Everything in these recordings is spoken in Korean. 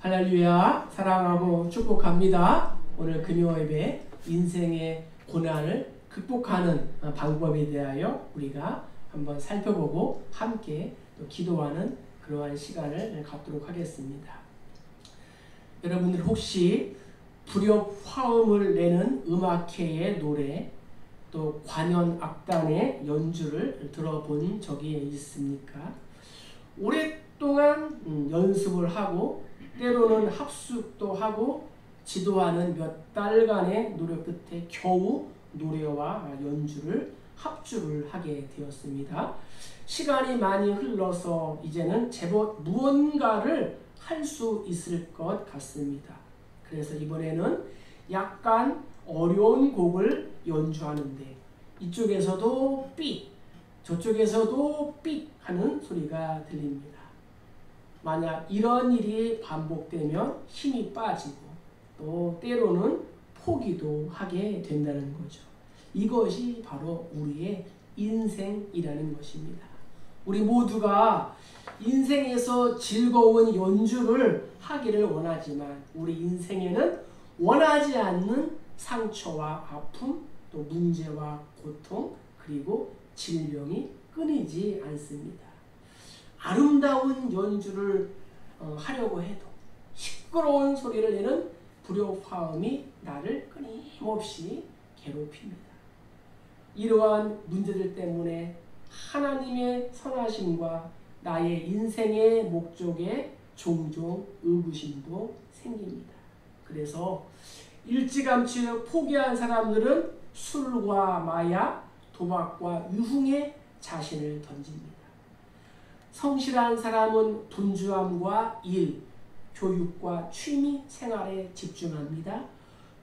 할렐루야, 사랑하고 축복합니다. 오늘 금요 예배 인생의 고난을 극복하는 방법에 대하여 우리가 한번 살펴보고 함께 또 기도하는 그러한 시간을 갖도록 하겠습니다. 여러분들 혹시 불협 화음을 내는 음악회의 노래 또 관현악단의 연주를 들어본 적이 있습니까? 오랫동안 연습을 하고 때로는 합숙도 하고 지도하는 몇 달간의 노력 끝에 겨우 노래와 연주를 합주를 하게 되었습니다. 시간이 많이 흘러서 이제는 제법 무언가를 할 수 있을 것 같습니다. 그래서 이번에는 약간 어려운 곡을 연주하는데 이쪽에서도 삑, 저쪽에서도 삑 하는 소리가 들립니다. 만약 이런 일이 반복되면 힘이 빠지고 또 때로는 포기도 하게 된다는 거죠. 이것이 바로 우리의 인생이라는 것입니다. 우리 모두가 인생에서 즐거운 연주를 하기를 원하지만 우리 인생에는 원하지 않는 상처와 아픔, 또 문제와 고통, 그리고 질병이 끊이지 않습니다. 아름다운 연주를 하려고 해도 시끄러운 소리를 내는 불협화음이 나를 끊임없이 괴롭힙니다. 이러한 문제들 때문에 하나님의 선하심과 나의 인생의 목적에 종종 의구심도 생깁니다. 그래서 일찌감치 포기한 사람들은 술과 마약, 도박과 유흥에 자신을 던집니다. 성실한 사람은 분주함과 일, 교육과 취미 생활에 집중합니다.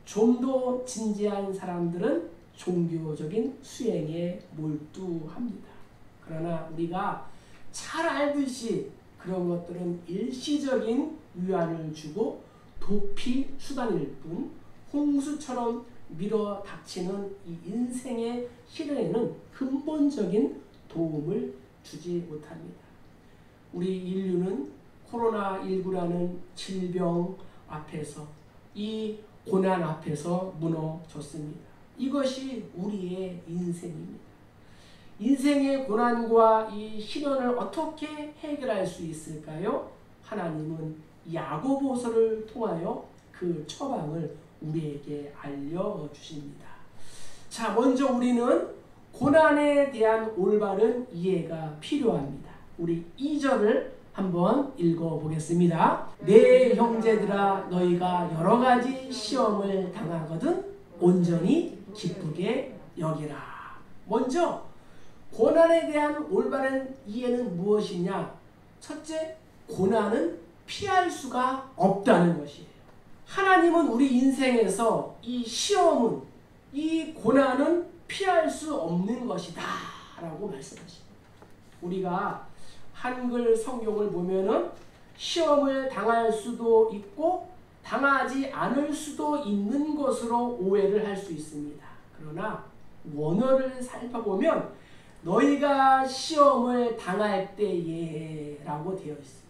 좀 더 진지한 사람들은 종교적인 수행에 몰두합니다. 그러나 우리가 잘 알듯이 그런 것들은 일시적인 위안을 주고 도피 수단일 뿐 홍수처럼 밀어 닥치는 이 인생의 시련에는 근본적인 도움을 주지 못합니다. 우리 인류는 코로나19라는 질병 앞에서 이 고난 앞에서 무너졌습니다. 이것이 우리의 인생입니다. 인생의 고난과 이 시련을 어떻게 해결할 수 있을까요? 하나님은 야고보서를 통하여 그 처방을 우리에게 알려주십니다. 자, 먼저 우리는 고난에 대한 올바른 이해가 필요합니다. 우리 2절을 한번 읽어보겠습니다. 내 형제들아 너희가 여러가지 시험을 당하거든 온전히 기쁘게 여기라. 먼저 고난에 대한 올바른 이해는 무엇이냐? 첫째, 고난은 피할 수가 없다는 것이에요. 하나님은 우리 인생에서 이 시험은, 이 고난은 피할 수 없는 것이다 라고 말씀하십니다. 우리가 한글 성경을 보면은 시험을 당할 수도 있고 당하지 않을 수도 있는 것으로 오해를 할 수 있습니다. 그러나 원어를 살펴보면 너희가 시험을 당할 때에 라고 되어 있습니다.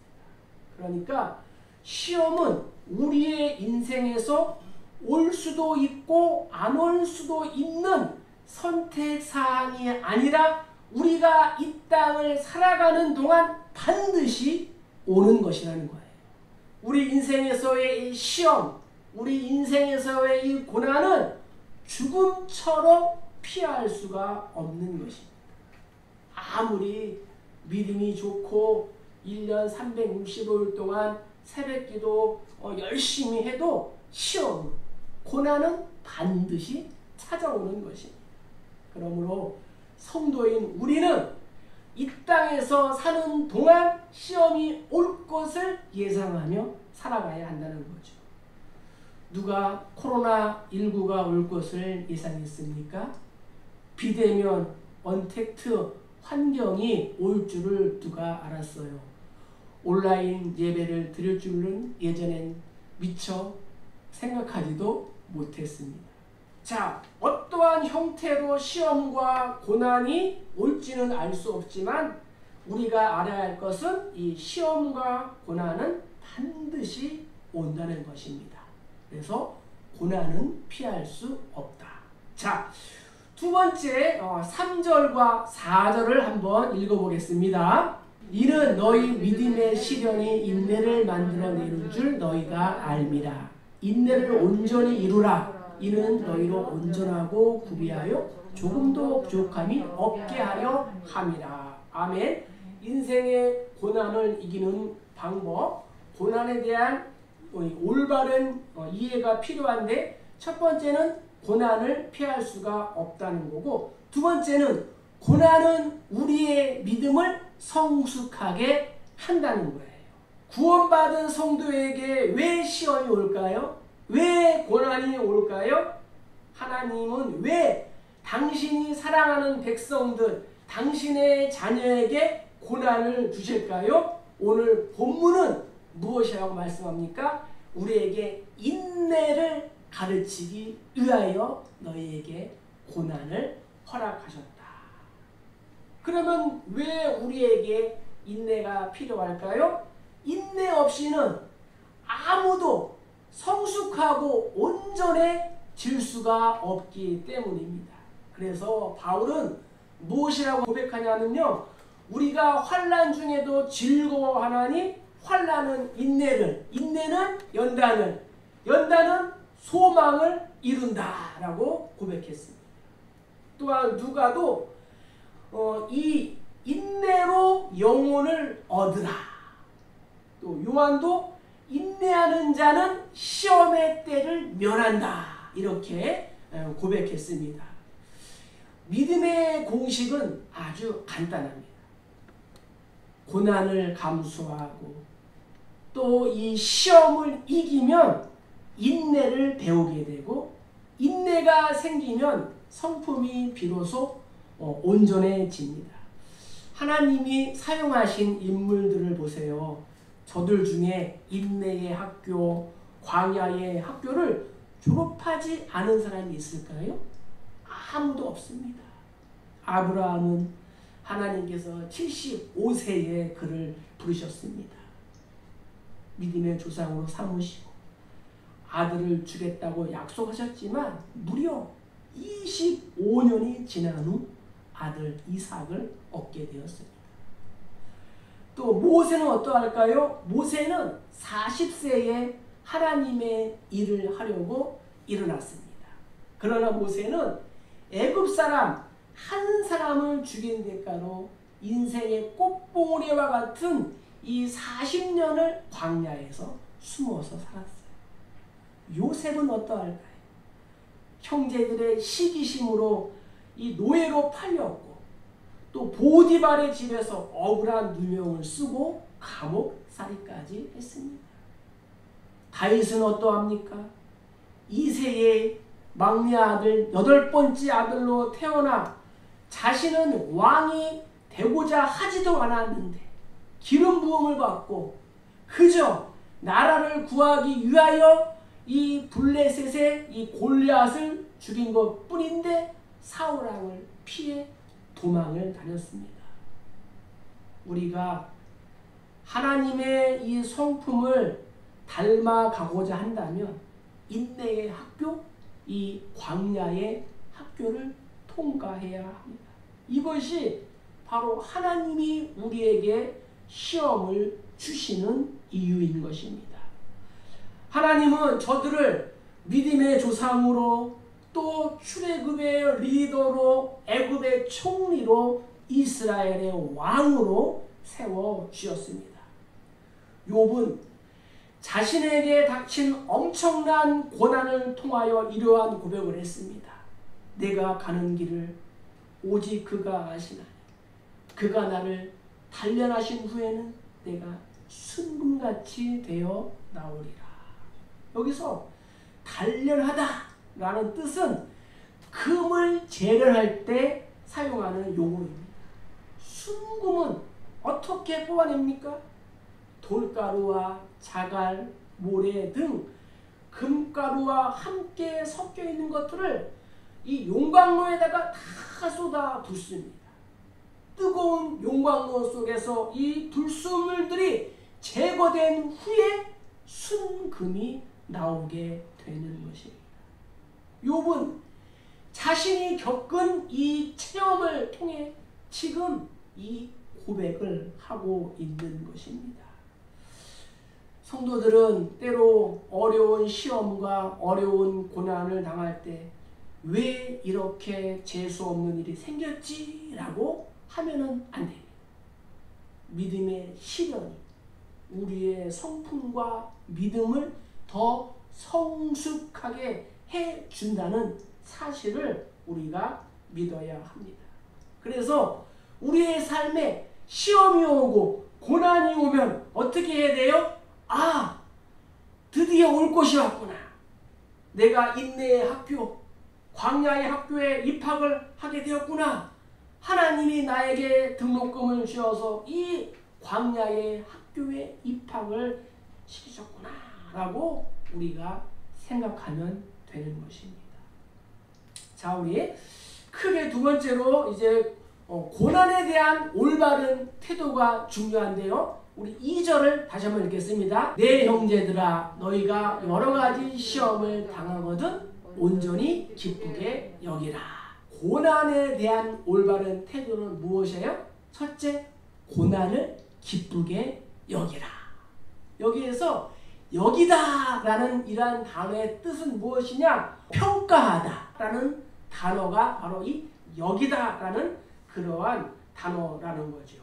그러니까 시험은 우리의 인생에서 올 수도 있고 안 올 수도 있는 선택사항이 아니라 우리가 이 땅을 살아가는 동안 반드시 오는 것이라는 거예요. 우리 인생에서의 이 시험, 우리 인생에서의 이 고난은 죽음처럼 피할 수가 없는 것입니다. 아무리 믿음이 좋고 1년 365일 동안 새벽기도 열심히 해도 시험, 고난은 반드시 찾아오는 것입니다. 그러므로 성도인 우리는 이 땅에서 사는 동안 시험이 올 것을 예상하며 살아가야 한다는 거죠. 누가 코로나19가 올 것을 예상했습니까? 비대면, 언택트 환경이 올 줄을 누가 알았어요. 온라인 예배를 드릴 줄은 예전엔 미처 생각하지도 못했습니다. 자, 어떠한 형태로 시험과 고난이 올지는 알 수 없지만 우리가 알아야 할 것은 이 시험과 고난은 반드시 온다는 것입니다. 그래서 고난은 피할 수 없다. 자, 두 번째 3절과 4절을 한번 읽어보겠습니다. 이는 너희 믿음의 시련이 인내를 만들어내는 줄 너희가 알미라. 인내를 온전히 이루라. 이는 너희로 온전하고 구비하여 조금도 부족함이 없게 하려 함이라. 아멘. 인생의 고난을 이기는 방법, 고난에 대한 올바른 이해가 필요한데, 첫 번째는 고난을 피할 수가 없다는 거고, 두 번째는 고난은 우리의 믿음을 성숙하게 한다는 거예요. 구원받은 성도에게 왜 시험이 올까요? 왜 고난이 올까요? 하나님은 왜 당신이 사랑하는 백성들, 당신의 자녀에게 고난을 주실까요? 오늘 본문은 무엇이라고 말씀합니까? 우리에게 인내를 가르치기 위하여 너희에게 고난을 허락하셨다. 그러면 왜 우리에게 인내가 필요할까요? 인내 없이는 아무도 성숙하고 온전해질 수가 없기 때문입니다. 그래서 바울은 무엇이라고 고백하냐면요, 우리가 환난 중에도 즐거워하나니 환난은 인내를, 인내는 연단을, 연단은 소망을 이룬다라고 고백했습니다. 또한 누가도 이 인내로 영혼을 얻으라. 또 요한도 인내하는 자는 시험의 때를 면한다. 이렇게 고백했습니다. 믿음의 공식은 아주 간단합니다. 고난을 감수하고 또 이 시험을 이기면 인내를 배우게 되고, 인내가 생기면 성품이 비로소 온전해집니다. 하나님이 사용하신 인물들을 보세요. 저들 중에 인내의 학교, 광야의 학교를 졸업하지 않은 사람이 있을까요? 아무도 없습니다. 아브라함은 하나님께서 75세에 그를 부르셨습니다. 믿음의 조상으로 삼으시고 아들을 주겠다고 약속하셨지만 무려 25년이 지난 후 아들 이삭을 얻게 되었습니다. 또 모세는 어떠할까요? 모세는 40세에 하나님의 일을 하려고 일어났습니다. 그러나 모세는 애굽 사람 한 사람을 죽인 대가로 인생의 꽃봉오리와 같은 이 40년을 광야에서 숨어서 살았어요. 요셉은 어떠할까요? 형제들의 시기심으로 이 노예로 팔렸고, 또 보디발의 집에서 억울한 누명을 쓰고 감옥살이까지 했습니다. 다윗은 어떠합니까? 이새의 막내 아들, 8번째 아들로 태어나 자신은 왕이 되고자 하지도 않았는데 기름 부음을 받고 그저 나라를 구하기 위하여 이 블레셋의 이 골리앗을 죽인 것 뿐인데 사울왕을 피해 도망을 다녔습니다. 우리가 하나님의 이 성품을 닮아가고자 한다면 인내의 학교, 이 광야의 학교를 통과해야 합니다. 이것이 바로 하나님이 우리에게 시험을 주시는 이유인 것입니다. 하나님은 저들을 믿음의 조상으로, 또 출애굽의 리더로, 애굽의 총리로, 이스라엘의 왕으로 세워주셨습니다. 욥은 자신에게 닥친 엄청난 고난을 통하여 이러한 고백을 했습니다. 내가 가는 길을 오직 그가 아시나니 그가 나를 단련하신 후에는 내가 순금같이 되어 나오리라. 여기서 단련하다 라는 뜻은 금을 재련할 때 사용하는 용어입니다. 순금은 어떻게 뽑아냅니까? 돌가루와 자갈, 모래 등 금가루와 함께 섞여 있는 것들을 이 용광로에다가 다 쏟아 붓습니다. 뜨거운 용광로 속에서 이 불순물들이 제거된 후에 순금이 나오게 되는 것입니다. 욥은 자신이 겪은 이 체험을 통해 지금 이 고백을 하고 있는 것입니다. 성도들은 때로 어려운 시험과 어려운 고난을 당할 때 왜 이렇게 재수 없는 일이 생겼지? 라고 하면은 안 됩니다. 믿음의 시련이 우리의 성품과 믿음을 더 성숙하게 해준다는 사실을 우리가 믿어야 합니다. 그래서 우리의 삶에 시험이 오고 고난이 오면 어떻게 해야 돼요? 아, 드디어 올 것이 왔구나. 내가 인내의 학교, 광야의 학교에 입학을 하게 되었구나. 하나님이 나에게 등록금을 주어서 이 광야의 학교에 입학을 시키셨구나 라고 우리가 생각하면 되는 것입니다. 자, 우리 크게 두 번째로 이제 고난에 대한 올바른 태도가 중요한데요. 우리 2절을 다시 한번 읽겠습니다. 내 형제들아 너희가 여러 가지 시험을 당하거든 온전히 기쁘게 여기라. 고난에 대한 올바른 태도는 무엇이에요? 첫째, 고난을 기쁘게 여기라. 여기에서 여기다 라는 이러한 단어의 뜻은 무엇이냐? 평가하다 라는 단어가 바로 이 여기다 라는 그러한 단어라는 거죠.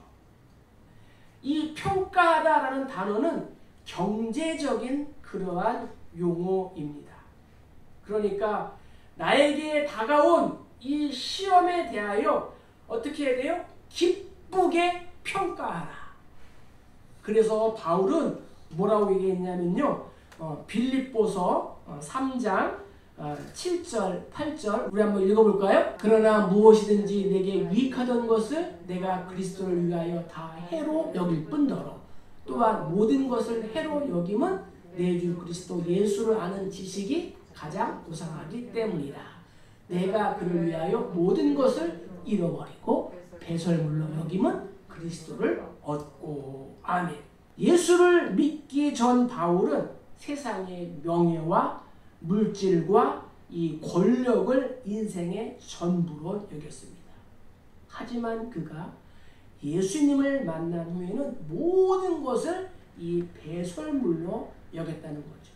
이 평가하다 라는 단어는 경제적인 그러한 용어입니다. 그러니까 나에게 다가온 이 시험에 대하여 어떻게 해야 돼요? 기쁘게 평가하라. 그래서 바울은 뭐라고 얘기했냐면요. 빌립보서 3장 7절, 8절 우리 한번 읽어볼까요? 그러나 무엇이든지 내게 유익하던 것을 내가 그리스도를 위하여 다 해로 여길 뿐더러 또한 모든 것을 해로 여김은 내 주 그리스도 예수를 아는 지식이 가장 우상하기 때문이라. 내가 그를 위하여 모든 것을 잃어버리고 배설물로 여김은 그리스도를 얻고. 아멘. 예수를 믿기 전 바울은 세상의 명예와 물질과 이 권력을 인생의 전부로 여겼습니다. 하지만 그가 예수님을 만난 후에는 모든 것을 이 배설물로 여겼다는 거죠.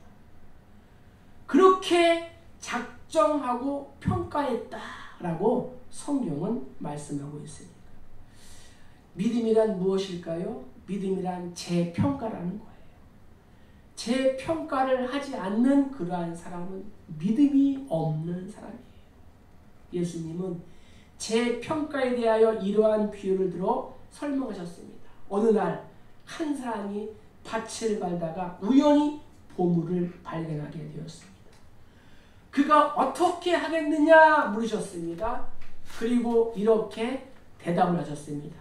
그렇게 작정하고 평가했다라고 성경은 말씀하고 있습니다. 믿음이란 무엇일까요? 믿음이란 재평가라는 거예요. 재평가를 하지 않는 그러한 사람은 믿음이 없는 사람이에요. 예수님은 재평가에 대하여 이러한 비유를 들어 설명하셨습니다. 어느 날 한 사람이 밭을 갈다가 우연히 보물을 발견하게 되었습니다. 그가 어떻게 하겠느냐 물으셨습니다. 그리고 이렇게 대답을 하셨습니다.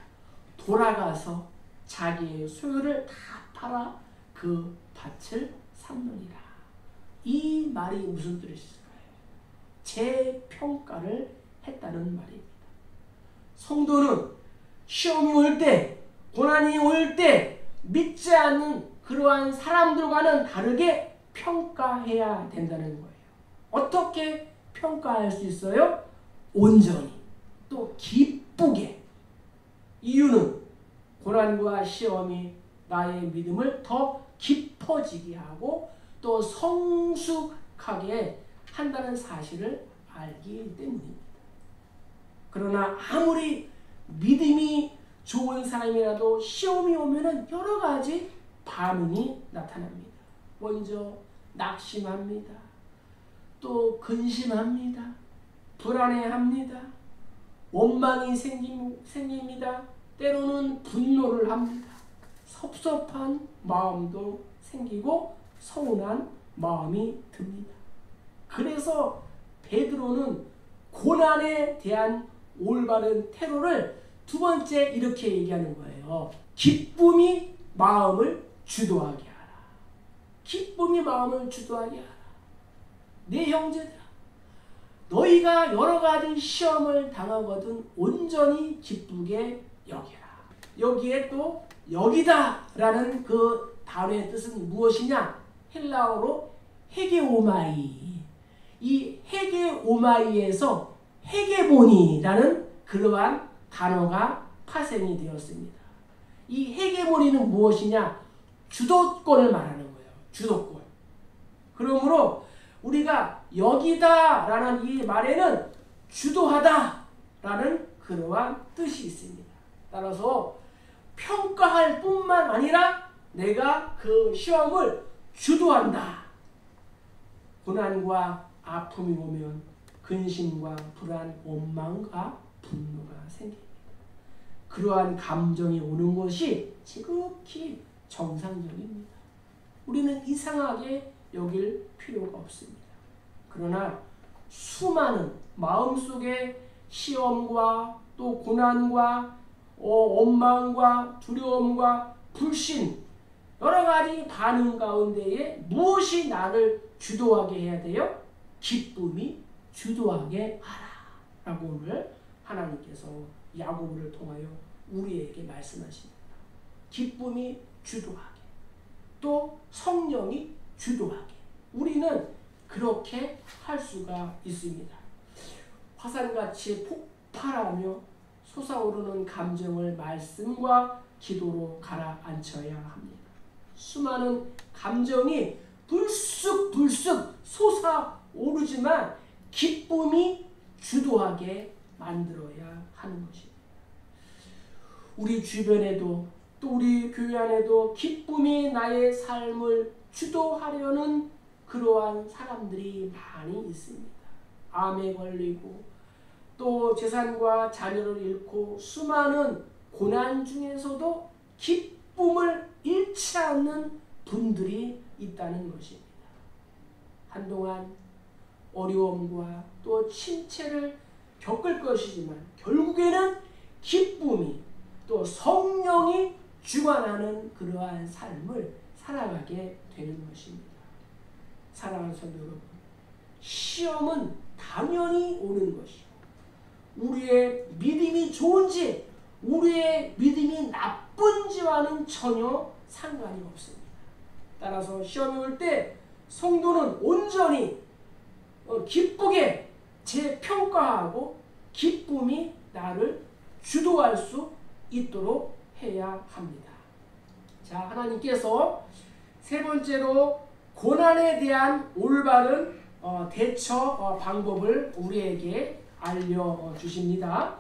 돌아가서 자기의 소유를 다 팔아 그 밭을 샀느니라. 이 말이 무슨 뜻일까요? 재평가를 했다는 말입니다. 성도는 시험이 올 때, 고난이 올 때 믿지 않는 그러한 사람들과는 다르게 평가해야 된다는 거예요. 어떻게 평가할 수 있어요? 온전히, 또 기쁘게. 이유는 고난과 시험이 나의 믿음을 더 깊어지게 하고 또 성숙하게 한다는 사실을 알기 때문입니다. 그러나 아무리 믿음이 좋은 사람이라도 시험이 오면은 여러 가지 반응이 나타납니다. 먼저 낙심합니다. 또 근심합니다. 불안해합니다. 원망이 생깁니다. 때로는 분노를 합니다. 섭섭한 마음도 생기고 서운한 마음이 듭니다. 그래서 베드로는 고난에 대한 올바른 태도를 두 번째 이렇게 얘기하는 거예요. 기쁨이 마음을 주도하게 하라. 기쁨이 마음을 주도하게 하라. 내 형제들아, 너희가 여러 가지 시험을 당하거든 온전히 기쁘게 여기라. 여기에 또 여기다 라는 그 단어의 뜻은 무엇이냐? 헬라어로 헤게오마이. 이 헤게오마이에서 헤게모니라는 그러한 단어가 파생이 되었습니다. 이 헤게모니는 무엇이냐? 주도권을 말하는 거예요. 주도권. 그러므로 우리가 여기다라는 이 말에는 주도하다라는 그러한 뜻이 있습니다. 따라서 평가할 뿐만 아니라 내가 그 시험을 주도한다. 고난과 아픔이 오면 근심과 불안, 원망과 분노가 생깁니다. 그러한 감정이 오는 것이 지극히 정상적입니다. 우리는 이상하게 여길 필요가 없습니다. 그러나 수많은 마음속에 시험과 또 고난과 원망과 두려움과 불신 여러 가지 반응 가운데에 무엇이 나를 주도하게 해야 돼요? 기쁨이 주도하게 하라 라고 오늘 하나님께서 야고보를 통하여 우리에게 말씀하십니다. 기쁨이 주도하게, 또 성령이 주도하게. 우리는 그렇게 할 수가 있습니다. 화산같이 폭발하며 솟아오르는 감정을 말씀과 기도로 가라앉혀야 합니다. 수많은 감정이 불쑥불쑥 솟아오르지만 기쁨이 주도하게 만들어야 하는 것입니다. 우리 주변에도 또 우리 교회 안에도 기쁨이 나의 삶을 주도하려는 그러한 사람들이 많이 있습니다. 암에 걸리고 또 재산과 자녀를 잃고 수많은 고난 중에서도 기쁨을 잃지 않는 분들이 있다는 것입니다. 한동안 어려움과 또 침체를 겪을 것이지만 결국에는 기쁨이 또 성령이 주관하는 그러한 삶을 살아가게 되는 것입니다. 사랑하는 성도 여러분, 시험은 당연히 오는 것이고 우리의 믿음이 좋은지 우리의 믿음이 나쁜지와는 전혀 상관이 없습니다. 따라서 시험이 올 때 성도는 온전히 기쁘게 재평가하고 기쁨이 나를 주도할 수 있도록 해야 합니다. 자, 하나님께서 세 번째로 고난에 대한 올바른 대처 방법을 우리에게 알려주십니다.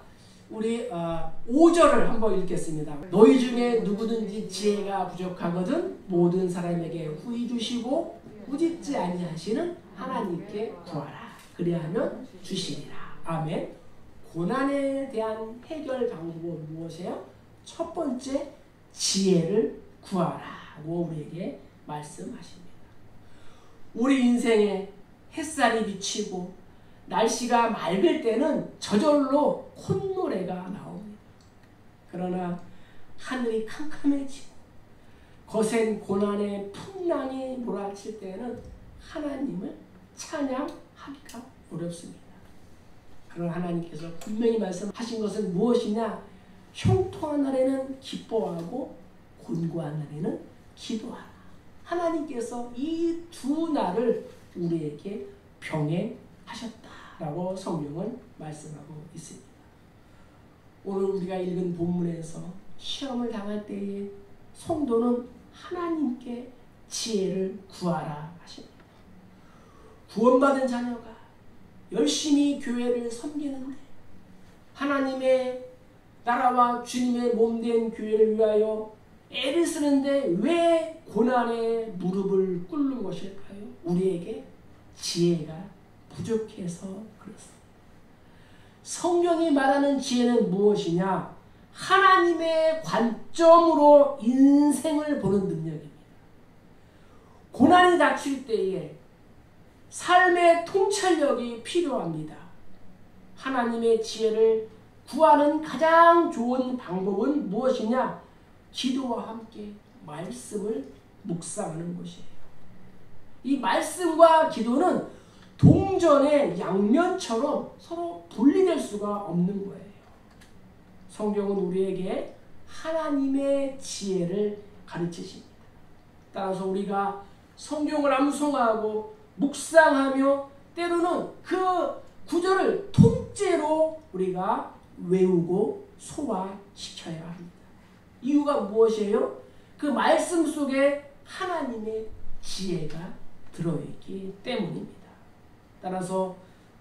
우리 5절을 한번 읽겠습니다. 너희 중에 누구든지 지혜가 부족하거든 모든 사람에게 후히 주시고 꾸짖지 아니하시는 하나님께 구하라. 그리하면 주시리라. 아멘. 고난에 대한 해결 방법은 무엇이에요? 첫 번째, 지혜를 구하라고 우리에게 말씀하십니다. 우리 인생에 햇살이 비치고 날씨가 맑을 때는 저절로 콧노래가 나옵니다. 그러나 하늘이 캄캄해지고 거센 고난의 풍랑이 몰아칠 때는 하나님을 찬양하기가 어렵습니다. 그러나 하나님께서 분명히 말씀하신 것은 무엇이냐? 형통한 날에는 기뻐하고 곤고한 날에는 기도하라. 하나님께서 이 두 날을 우리에게 병행하셨다라고 성경은 말씀하고 있습니다. 오늘 우리가 읽은 본문에서 시험을 당할 때에 성도는 하나님께 지혜를 구하라 하십니다. 구원받은 자녀가 열심히 교회를 섬기는데 하나님의 나라와 주님의 몸된 교회를 위하여 애를 쓰는데 왜 고난에 무릎을 꿇는 것일까요? 우리에게 지혜가 부족해서 그렇습니다. 성경이 말하는 지혜는 무엇이냐? 하나님의 관점으로 인생을 보는 능력입니다. 고난이 닥칠 때에 삶의 통찰력이 필요합니다. 하나님의 지혜를 구하는 가장 좋은 방법은 무엇이냐? 기도와 함께 말씀을 묵상하는 것이에요. 이 말씀과 기도는 동전의 양면처럼 서로 분리될 수가 없는 거예요. 성경은 우리에게 하나님의 지혜를 가르치십니다. 따라서 우리가 성경을 암송하고 묵상하며 때로는 그 구절을 통째로 우리가 외우고 소화시켜야 합니다. 이유가 무엇이에요? 그 말씀 속에 하나님의 지혜가 들어있기 때문입니다. 따라서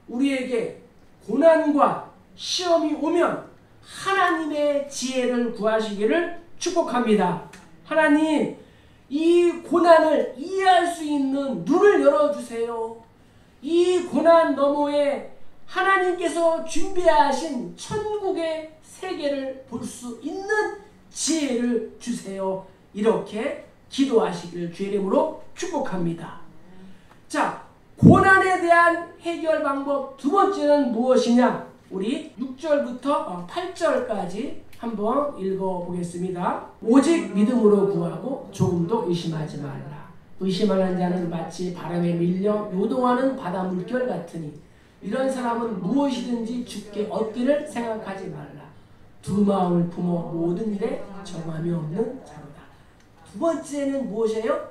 우리에게 고난과 시험이 오면 하나님의 지혜를 구하시기를 축복합니다. 하나님, 이 고난을 이해할 수 있는 눈을 열어주세요. 이 고난 너머에 하나님께서 준비하신 천국의 세계를 볼 수 있는 지혜를 주세요. 이렇게 기도하시기를 주의 이름으로 축복합니다. 자, 고난에 대한 해결 방법 두 번째는 무엇이냐? 우리 6절부터 8절까지 한번 읽어보겠습니다. 오직 믿음으로 구하고 조금도 의심하지 말라. 의심하는 자는 마치 바람에 밀려 요동하는 바다 물결 같으니 이런 사람은 무엇이든지 주께 얻기를 생각하지 말라. 두 마음을 품어 모든 일에 정함이 없는 자로다. 두 번째는 무엇이에요?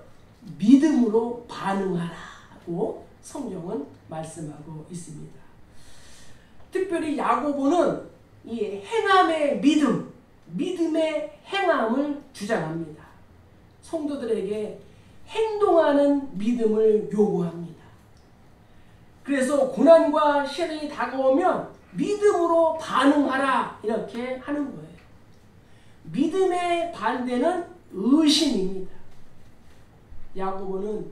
믿음으로 반응하라고 성경은 말씀하고 있습니다. 특별히 야고보는 이 행함의 믿음, 믿음의 행함을 주장합니다. 성도들에게 행동하는 믿음을 요구합니다. 그래서 고난과 시련이 다가오면 믿음으로 반응하라 이렇게 하는 거예요. 믿음의 반대는 의심입니다. 야고보는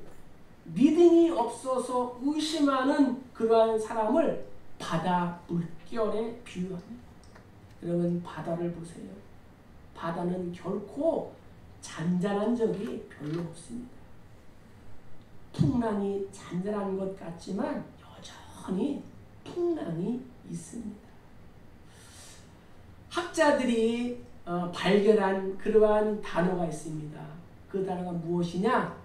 믿음이 없어서 의심하는 그러한 사람을 바다 물결에 비유합니다. 여러분, 바다를 보세요. 바다는 결코 잔잔한 적이 별로 없습니다. 풍랑이 잔잔한 것 같지만 여전히 풍랑이 있습니다. 학자들이 발견한 그러한 단어가 있습니다. 그 단어가 무엇이냐?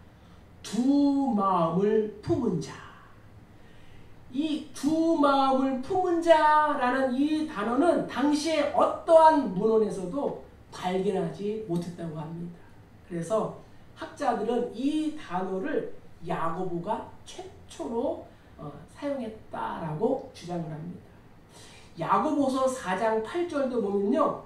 두 마음을 품은 자. 이 두 마음을 품은 자라는 이 단어는 당시에 어떠한 문헌에서도 발견하지 못했다고 합니다. 그래서 학자들은 이 단어를 야고보가 최초로 사용했다라고 주장을 합니다. 야고보서 4장 8절도 보면요,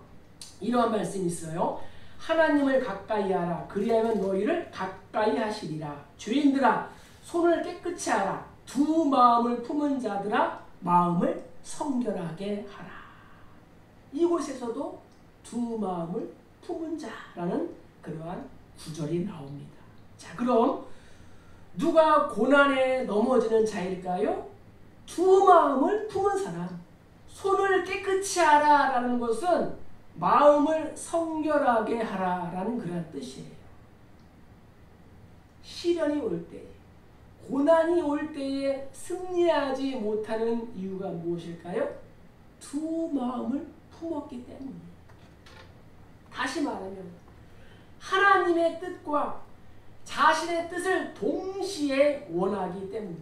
이러한 말씀이 있어요. 하나님을 가까이 하라. 그리하면 너희를 가까이 하시리라. 죄인들아, 손을 깨끗이 하라. 두 마음을 품은 자들아, 마음을 성결하게 하라. 이곳에서도 두 마음을 품은 자라는 그러한 구절이 나옵니다. 자, 그럼 누가 고난에 넘어지는 자일까요? 두 마음을 품은 사람. 손을 깨끗이 하라라는 것은 마음을 성결하게 하라라는 그런 뜻이에요. 시련이 올 때, 고난이 올 때에 승리하지 못하는 이유가 무엇일까요? 두 마음을 품었기 때문이에요. 다시 말하면 하나님의 뜻과 자신의 뜻을 동시에 원하기 때문에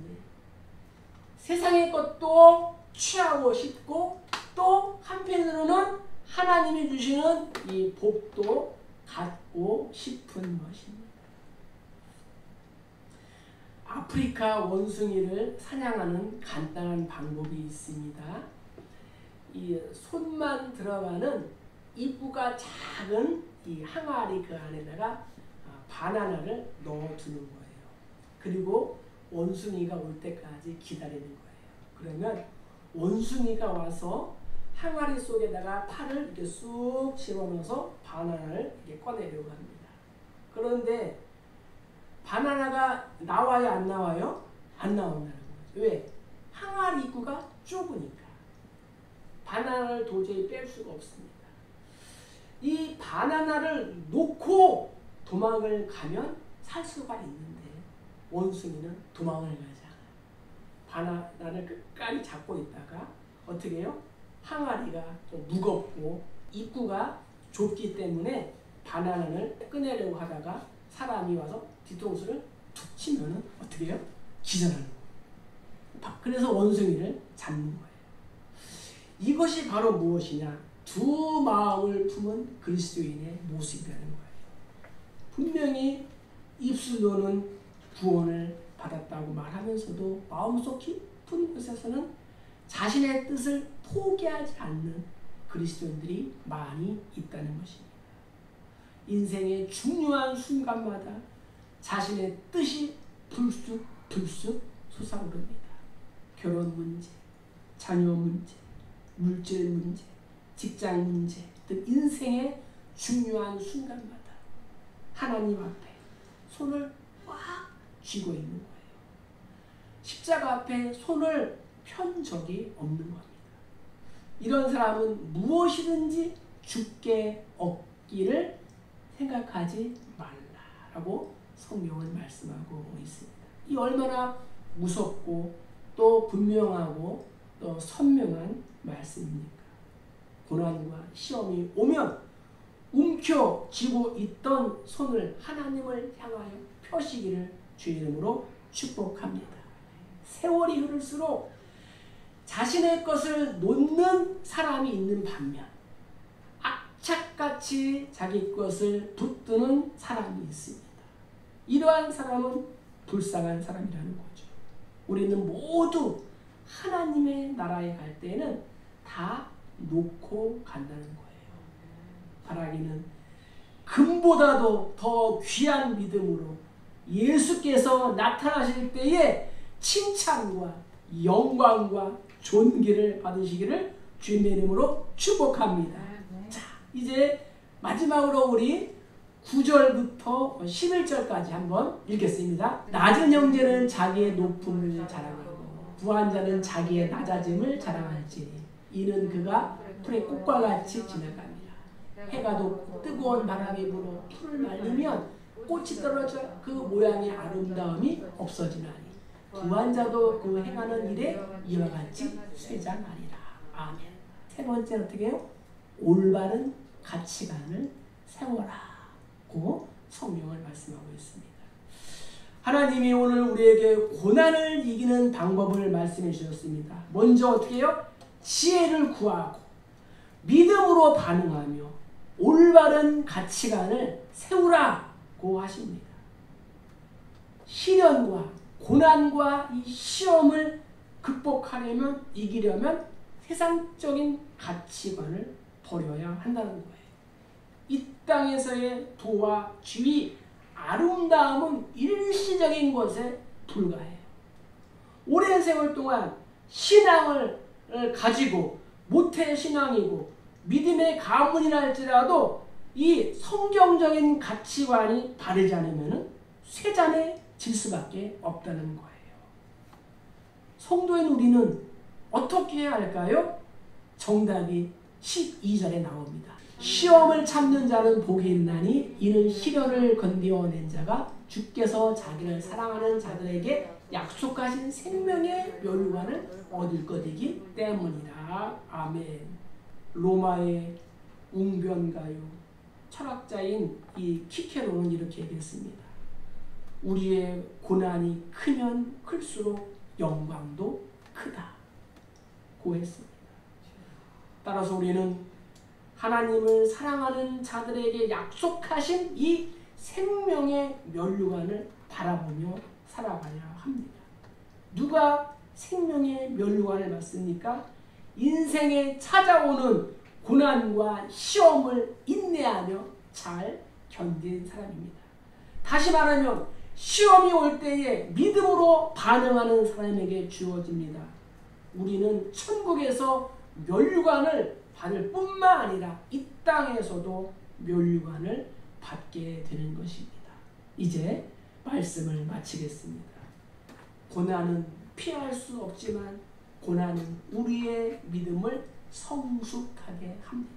세상의 것도 취하고 싶고 또 한편으로는 하나님이 주시는 이 복도 갖고 싶은 것입니다. 아프리카 원숭이를 사냥하는 간단한 방법이 있습니다. 이 손만 들어가는 입구가 작은 이 항아리 그 안에다가 바나나를 넣어두는 거예요. 그리고 원숭이가 올 때까지 기다리는 거예요. 그러면 원숭이가 와서 항아리 속에다가 팔을 이렇게 쑥 집어넣어서 바나나를 이렇게 꺼내려고 합니다. 그런데 바나나가 나와요, 안 나와요? 안 나온다는 거죠. 왜? 항아리 입구가 좁으니까. 바나나를 도저히 뺄 수가 없습니다. 이 바나나를 놓고 도망을 가면 살 수가 있는데 원숭이는 도망을 가지 않아요. 바나나를 끝까지 잡고 있다가 어떻게 해요? 항아리가 좀 무겁고 입구가 좁기 때문에 바나나를 꺼내려고 하다가 사람이 와서 뒤통수를 툭 치면은 어떻게 해요? 기절하는 거예요. 그래서 원숭이를 잡는 거예요. 이것이 바로 무엇이냐? 두 마음을 품은 그리스도인의 모습이라는 거예요. 분명히 입술로는 구원을 받았다고 말하면서도 마음속 깊은 곳에서는 자신의 뜻을 포기하지 않는 그리스도인들이 많이 있다는 것입니다. 인생의 중요한 순간마다 자신의 뜻이 불쑥 솟아오릅니다. 결혼 문제, 자녀 문제, 물질 문제, 직장 문제 등 인생의 중요한 순간마다 하나님 앞에 손을 꽉 쥐고 있는 거예요. 십자가 앞에 손을 편 적이 없는 겁니다. 이런 사람은 무엇이든지 죽게 얻기를 생각하지 말라라고 성경은 말씀하고 있습니다. 이 얼마나 무섭고 또 분명하고 또 선명한 말씀입니까? 고난과 시험이 오면 움켜쥐고 있던 손을 하나님을 향하여 펴시기를 주의 이름으로 축복합니다. 세월이 흐를수록 자신의 것을 놓는 사람이 있는 반면 악착같이 자기 것을 붙드는 사람이 있습니다. 이러한 사람은 불쌍한 사람이라는 거죠. 우리는 모두 하나님의 나라에 갈 때는 다 놓고 간다는 거예요. 바라기는 금보다도 더 귀한 믿음으로 예수께서 나타나실 때에 칭찬과 영광과 존귀를 받으시기를 주님의 이름으로 축복합니다. 자, 이제 마지막으로 우리 9절부터 11절까지 한번 읽겠습니다. 낮은 형제는 자기의 높음을 자랑하고 부한 자는 자기의 낮아짐을 자랑할지니 이는 그가 풀의 꽃과 같이 지나갑니다. 해가 돋고 뜨거운 바람이 불어 풀을 말리면 꽃이 떨어져 그 모양의 아름다움이 없어지나니 부한 자도 그 행하는 일에 이와 같이 쇠장하리라. 아멘. 세 번째 어떻게 해요? 올바른 가치관을 세워라고 성경을 말씀하고 있습니다. 하나님이 오늘 우리에게 고난을 이기는 방법을 말씀해 주셨습니다. 먼저 어떻게 해요? 지혜를 구하고 믿음으로 반응하며 올바른 가치관을 세우라고 하십니다. 시련과 고난과 이 시험을 극복하려면 이기려면 세상적인 가치관을 버려야 한다는 거예요. 이 땅에서의 도와 지위, 아름다움은 일시적인 것에 불과해요. 오랜 세월 동안 신앙을 가지고 모태신앙이고 믿음의 가문이라 할지라도 이 성경적인 가치관이 바르지 않으면 쇠잔해질 수밖에 없다는 거예요. 성도인 우리는 어떻게 해야 할까요? 정답이 12절에 나옵니다. 시험을 참는 자는 복이 있나니 이는 시련을 건디어낸 자가 주께서 자기를 사랑하는 자들에게 약속하신 생명의 멸류관을 얻을 것이기 때문이라. 아멘. 로마의 웅변가요 철학자인 이 키케로는 이렇게 얘기했습니다. 우리의 고난이 크면 클수록 영광도 크다고 했습니다. 따라서 우리는 하나님을 사랑하는 자들에게 약속하신 이 생명의 멸류관을 바라보며 살아가야 합니다. 누가 생명의 멸류관을 받습니까? 인생에 찾아오는 고난과 시험을 인내하며 잘 견딘 사람입니다. 다시 말하면 시험이 올 때에 믿음으로 반응하는 사람에게 주어집니다. 우리는 천국에서 멸류관을 받을 뿐만 아니라 이 땅에서도 멸류관을 받게 되는 것입니다. 이제 말씀을 마치겠습니다. 고난은 피할 수 없지만 고난은 우리의 믿음을 성숙하게 합니다.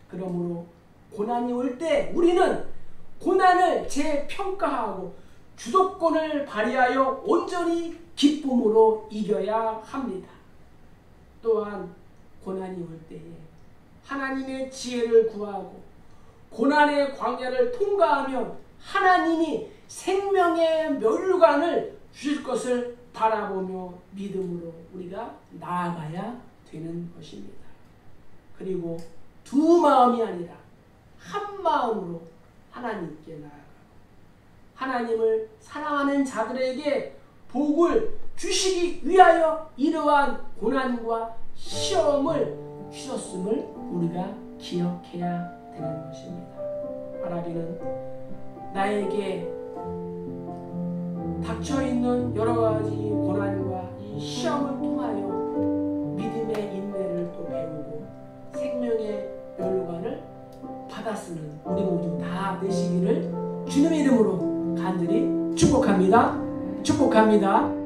그러므로 고난이 올 때 우리는 고난을 재평가하고 주도권을 발휘하여 온전히 기쁨으로 이겨야 합니다. 또한 고난이 올 때에 하나님의 지혜를 구하고 고난의 광야를 통과하며 하나님이 생명의 멸류관을 주실 것을 바라보며 믿음으로 우리가 나아가야 되는 것입니다. 그리고 두 마음이 아니라 한 마음으로 하나님께 나아가고 하나님을 사랑하는 자들에게 복을 주시기 위하여 이러한 고난과 시험을 주셨음을 우리가 기억해야 되는 것입니다. 말하기는 나에게 닥쳐있는 여러가지 고난과 이 시험을 통하여 믿음의 인내를 또 배우고 생명의 멸관을 받아쓰는 우리 모두 다 되시기를 주님의 이름으로 간절히 축복합니다. 축복합니다.